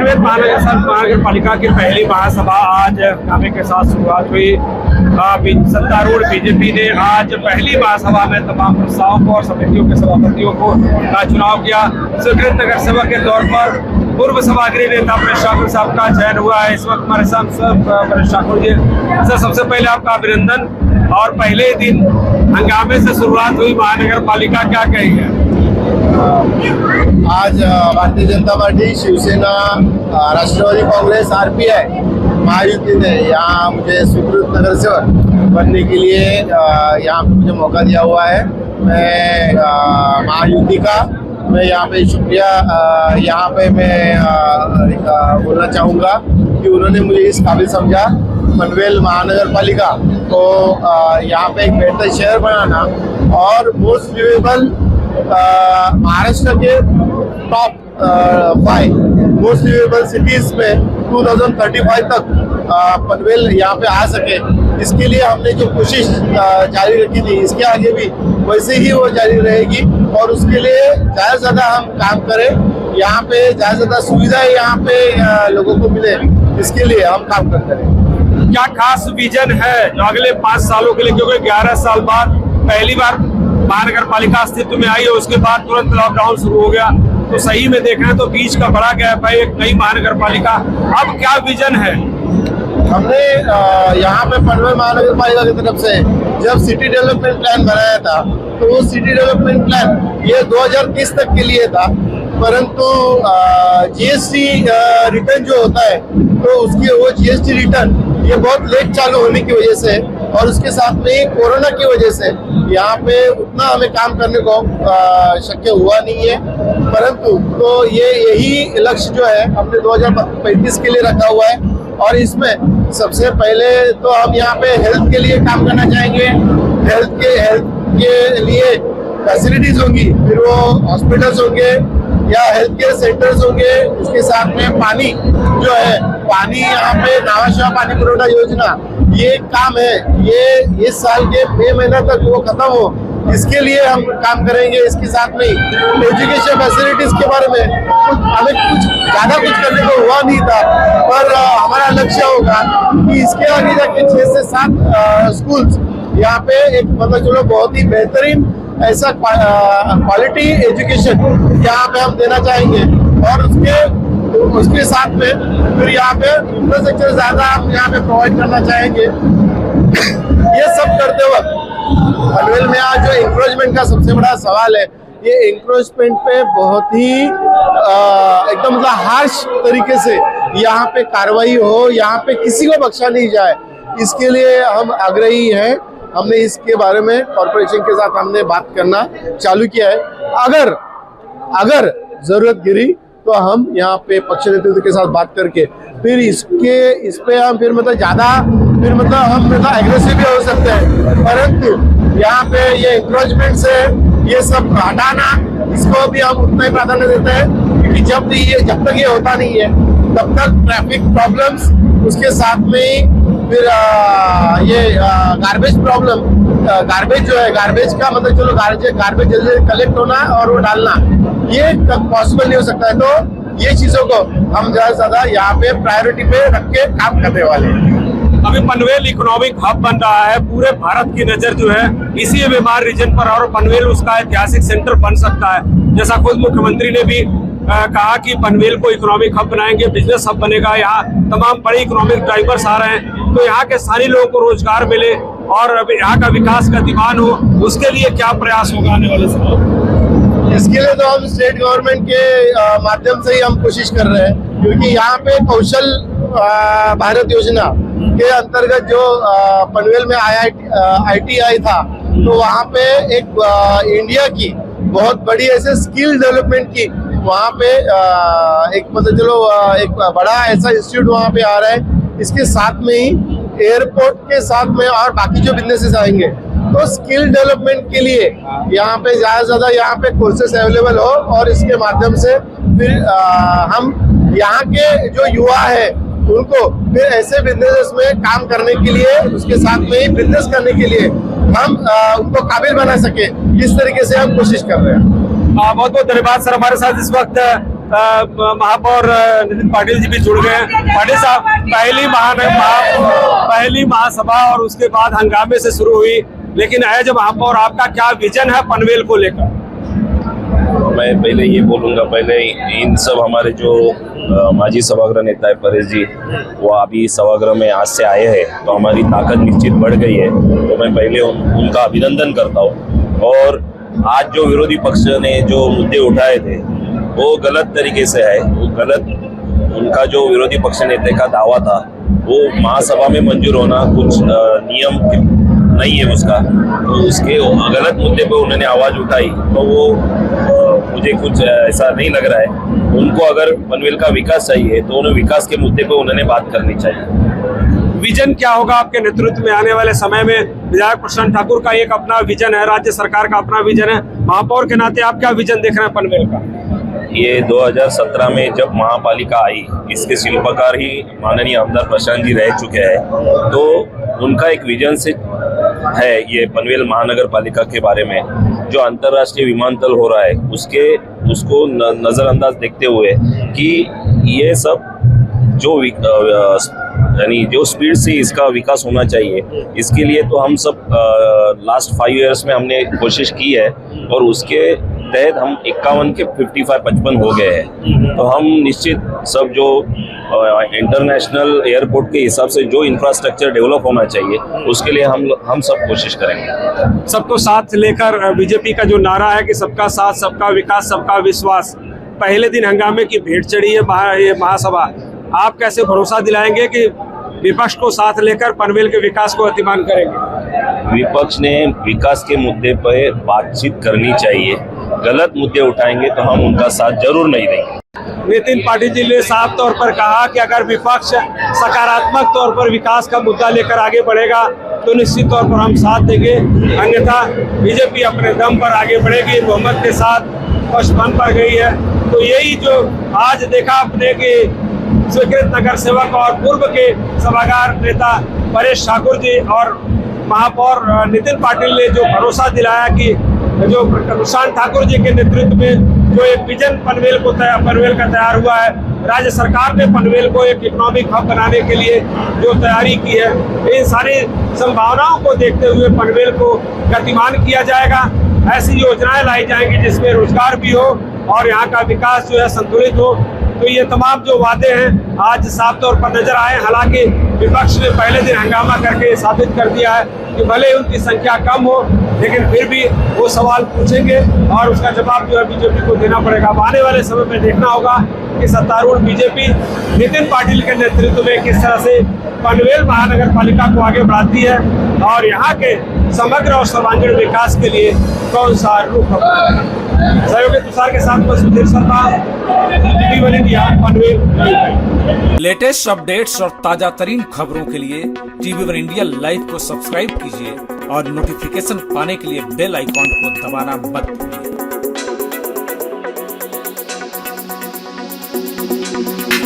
पनवेल महानगर पालिका की पहली महासभा आज हंगामे के साथ शुरुआत हुई। सत्तारूढ़ बीजेपी ने आज पहली महासभा में तमाम प्रस्तावों को और समितियों के सभापतियों को चुनाव किया। स्वीकृत नगर सेवक के तौर पर पूर्व सभागृह नेता परेश ठाकुर साहब का चयन हुआ है। इस वक्त हमारे साथ परेश ठाकुर जी, सर सबसे पहले आपका अभिनंदन। और पहले दिन हंगामे से शुरुआत हुई महानगर पालिका, क्या कहेंगे? आज भारतीय जनता पार्टी, शिवसेना, राष्ट्रवादी कांग्रेस, आरपीआई महायुति ने यहाँ मुझे स्वीकृत नगर सेवक बनने के लिए यहाँ पे मुझे मौका दिया हुआ है। मैं महायुति का मैं यहाँ पे शुक्रिया यहाँ पे मैं बोलना चाहूँगा कि उन्होंने मुझे इस काबिल समझा पनवेल महानगर पालिका को यहाँ पे एक बेहतर शहर बनाना और मोस्ट लिवेबल महाराष्ट्र के टॉप 5 मोस्ट लिवेबल सिटीज में 2035 तक पनवेल यहाँ पे आ सके, इसके लिए हमने जो कोशिश जारी रखी थी, इसके आगे भी वैसे ही वो जारी रहेगी और उसके लिए ज़्यादा से ज़्यादा हम काम करें। यहाँ पे ज़्यादा से ज़्यादा सुविधाएं यहाँ पे लोगों को मिले, इसके लिए हम काम करते रहें। क्या खास विजन है जो अगले 5 सालों के लिए, क्योंकि 11 साल बाद पहली बार महानगर पालिका अस्तित्व में आई है, उसके बाद तुरंत लॉकडाउन शुरू हो गया, तो सही में देखें तो बीच का बड़ा गैप है एक नई महानगर पालिका। अब क्या विजन है? हमने यहाँ पे पनवेल महानगर पालिका की तरफ से जब सिटी डेवलपमेंट प्लान बनाया था, तो वो सिटी डेवलपमेंट प्लान ये 2030 तक के लिए था, परंतु जीएसटी रिटर्न जो होता है तो उसकी वो जीएसटी रिटर्न ये बहुत लेट चालू होने की वजह से और उसके साथ में कोरोना की वजह से यहाँ पे उतना हमें काम करने को शक्य हुआ नहीं है। परंतु तो यही लक्ष्य जो है हमने 2035 के लिए रखा हुआ है और इसमें सबसे पहले तो हम यहाँ पे हेल्थ के लिए काम करना चाहेंगे। हेल्थ के लिए फैसिलिटीज होंगी, फिर वो हॉस्पिटल्स होंगे या हेल्थ केयर सेंटर्स होंगे। इसके साथ में पानी जो है, पानी यहाँ पे नावाशिवा पानी पुरवठा योजना ये काम है, ये इस साल के मई महीना तक वो खत्म हो, इसके लिए हम काम करेंगे। इसके साथ में एजुकेशन फैसिलिटीज के बारे में हमें ज्यादा कुछ करने को हुआ नहीं था, पर हमारा लक्ष्य होगा कि इसके आगे जाके 6 से 7 स्कूल्स यहाँ पे एक मतलब चलो बहुत ही बेहतरीन ऐसा क्वालिटी एजुकेशन यहाँ पे हम देना चाहेंगे और उसके साथ में फिर यहाँ पे इंफ्रास्ट्रक्चर ज्यादा हम यहाँ पे प्रोवाइड करना चाहेंगे। ये सब करते वक्त पनवेल में आज जो इंक्रोचमेंट का सबसे बड़ा सवाल है, ये इंक्रोचमेंट पे बहुत ही एकदम मतलब हार्श तरीके से यहाँ पे कार्रवाई हो, यहाँ पे किसी को बख्शा नहीं जाए, इसके लिए हम आग्रही हैं। हमने इसके बारे में कॉर्पोरेशन के साथ हमने बात करना चालू किया है। अगर जरूरत गिरी तो हम यहाँ पे पक्ष नेतृत्व के साथ बात करके फिर इस पे हम फिर मतलब ज्यादा फिर मतलब हम मतलब एग्रेसिव भी हो सकते हैं, परंतु यहाँ पे ये इंक्रोचमेंट से ये सब हटाना, इसको भी हम उतना ही प्राधान्य देते हैं क्योंकि जब तक ये होता नहीं है तब तक ट्रैफिक प्रॉब्लम्स, उसके साथ में फिर ये गार्बेज प्रॉब्लम, गार्बेज जो है, गार्बेज का मतलब चलो गार्बेज जल्दी कलेक्ट होना और वो डालना ये पॉसिबल नहीं हो सकता है, तो ये चीजों को हम ज्यादा से ज्यादा यहाँ पे प्रायोरिटी पे रख के काम करने वाले हैं। अभी पनवेल इकोनॉमिक हब बन रहा है, पूरे भारत की नजर जो है इसी व्यवहार रीजन पर और पनवेल उसका ऐतिहासिक सेंटर बन सकता है। जैसा खुद मुख्यमंत्री ने भी कहा कि पनवेल को इकोनॉमिक हब बनाएंगे, बिजनेस हब बनेगा, यहाँ तमाम बड़े इकोनॉमिक ड्राइवर्स आ रहे हैं, तो यहाँ के स्थानीय लोगों को रोजगार मिले और यहाँ का विकास गतिमान हो, उसके लिए क्या प्रयास होगा आने वाले समय? इसके लिए तो हम स्टेट गवर्नमेंट के माध्यम से ही हम कोशिश कर रहे हैं, क्योंकि यहाँ पे कौशल भारत योजना के अंतर्गत जो पनवेल में ITI था, तो वहाँ पे एक इंडिया की बहुत बड़ी ऐसे स्किल डेवलपमेंट की वहाँ पे एक मतलब चलो एक बड़ा ऐसा इंस्टीट्यूट वहाँ पे आ रहा है। इसके साथ में ही एयरपोर्ट के साथ में और बाकी जो बिजनेसेस आएंगे, तो स्किल डेवलपमेंट के लिए यहाँ पे ज्यादा से ज्यादा यहाँ पे कोर्सेस अवेलेबल हो और इसके माध्यम से फिर हम यहाँ के जो युवा है उनको फिर ऐसे बिजनेस में काम करने के लिए, उसके साथ में ही बिजनेस करने के लिए हम उनको काबिल बना सके, इस तरीके से हम कोशिश कर रहे हैं। बहुत बहुत धन्यवाद सर। हमारे साथ इस वक्त महापौर नितिन पाटिल जी भी जुड़ गए हैं। पाटिल साहब, पहली महासभा और उसके बाद हंगामे से शुरू हुई, लेकिन एज महापौर आपका क्या विजन है पनवेल को लेकर? मैं पहले ये बोलूँगा, पहले इन सब हमारे जो माजी सभागृह नेता है परेश जी, वो अभी सभागृह में आज से आए हैं, तो हमारी ताकत निश्चित बढ़ गई है। तो मैं पहले उनका अभिनंदन करता हूँ। और आज जो विरोधी पक्ष ने जो मुद्दे उठाए थे वो गलत तरीके से है, वो गलत, उनका जो विरोधी पक्ष नेता का दावा था वो महासभा में मंजूर होना कुछ नियम नहीं है उसका, तो उसके गलत मुद्दे पे उन्होंने आवाज उठाई, तो वो मुझे कुछ ऐसा नहीं लग रहा है। उनको अगर पनवेल का विकास चाहिए तो उन्हें विकास के मुद्दे पे उन्होंने बात करनी चाहिए। विजन क्या होगा आपके नेतृत्व में आने वाले समय में? विधायक प्रशांत ठाकुर का एक अपना विजन है, राज्य सरकार का अपना विजन है, महापौर के नाते आप क्या विजन देख रहे हैं पनवेल का? ये 2017 में जब महापालिका आई, इसके शिल्पकार ही माननीय आमदार प्रशांत जी रह चुके हैं, तो उनका एक विजन से है ये पनवेल महानगर पालिका के बारे में। जो अंतर्राष्ट्रीय विमानतल हो रहा है उसको नजरअंदाज देखते हुए कि ये सब जो यानी जो स्पीड से इसका विकास होना चाहिए, इसके लिए तो हम सब लास्ट 5 इयर्स में हमने कोशिश की है और उसके तहत हम 51 के 55 हो गए हैं। तो हम निश्चित सब जो इंटरनेशनल एयरपोर्ट के हिसाब से जो इंफ्रास्ट्रक्चर डेवलप होना चाहिए उसके लिए हम सब कोशिश करेंगे। सबको साथ लेकर बीजेपी का जो नारा है कि सबका साथ, सबका विकास, सबका विश्वास, पहले दिन हंगामे की भेंट चढ़ी है ये महासभा। आप कैसे भरोसा दिलाएंगे कि विपक्ष को साथ लेकर पनवेल के विकास को गतिमान करेंगे? विपक्ष ने विकास के मुद्दे पर बातचीत करनी चाहिए, गलत मुद्दे उठाएंगे तो हम उनका साथ जरूर नहीं देंगे। नितिन पाटिल जी ने साफ तौर पर कहा कि अगर विपक्ष सकारात्मक तौर पर विकास का मुद्दा लेकर आगे बढ़ेगा तो निश्चित तौर पर हम साथ देंगे, अन्यथा बीजेपी अपने दम पर आगे बढ़ेगी, बहुमत के साथ पशुबन पर गई है। तो यही जो आज देखा आपने कि स्वीकृत नगर सेवक और पूर्व के सभागार नेता परेश ठाकुर जी और महापौर नितिन पाटिल ने जो भरोसा दिलाया कि जो प्रशांत ठाकुर जी के नेतृत्व में जो एक विजन पनवेल का तैयार हुआ है, राज्य सरकार ने पनवेल को एक इकोनॉमिक हब बनाने के लिए जो तैयारी की है, इन सारी संभावनाओं को देखते हुए पनवेल को गतिमान किया जाएगा। ऐसी योजनाएं लाई जाएंगी जिसमें रोजगार भी हो और यहाँ का विकास जो है संतुलित हो। तो ये तमाम जो वादे हैं आज साफ तौर पर नजर आए। हालांकि विपक्ष ने पहले दिन हंगामा करके साबित कर दिया है कि भले उनकी संख्या कम हो लेकिन फिर भी वो सवाल पूछेंगे और उसका जवाब जो है बीजेपी को देना पड़ेगा। अब आने वाले समय में देखना होगा कि सत्तारूढ़ बीजेपी नितिन पाटिल के नेतृत्व में किस तरह से पनवेल महानगर पालिका को आगे बढ़ाती है और यहाँ के समग्र और सर्वांगीण विकास के लिए कौन सा रुख अपनाता है। सहयोगी तुषार के साथ Sudhir Sharma, TV India, Panvel. Latest updates और ताजा तरीन खबरों के लिए टीवी इंडिया लाइव को सब्सक्राइब कीजिए और नोटिफिकेशन पाने के लिए बेल आइकॉन को दबाना मत भूलिए।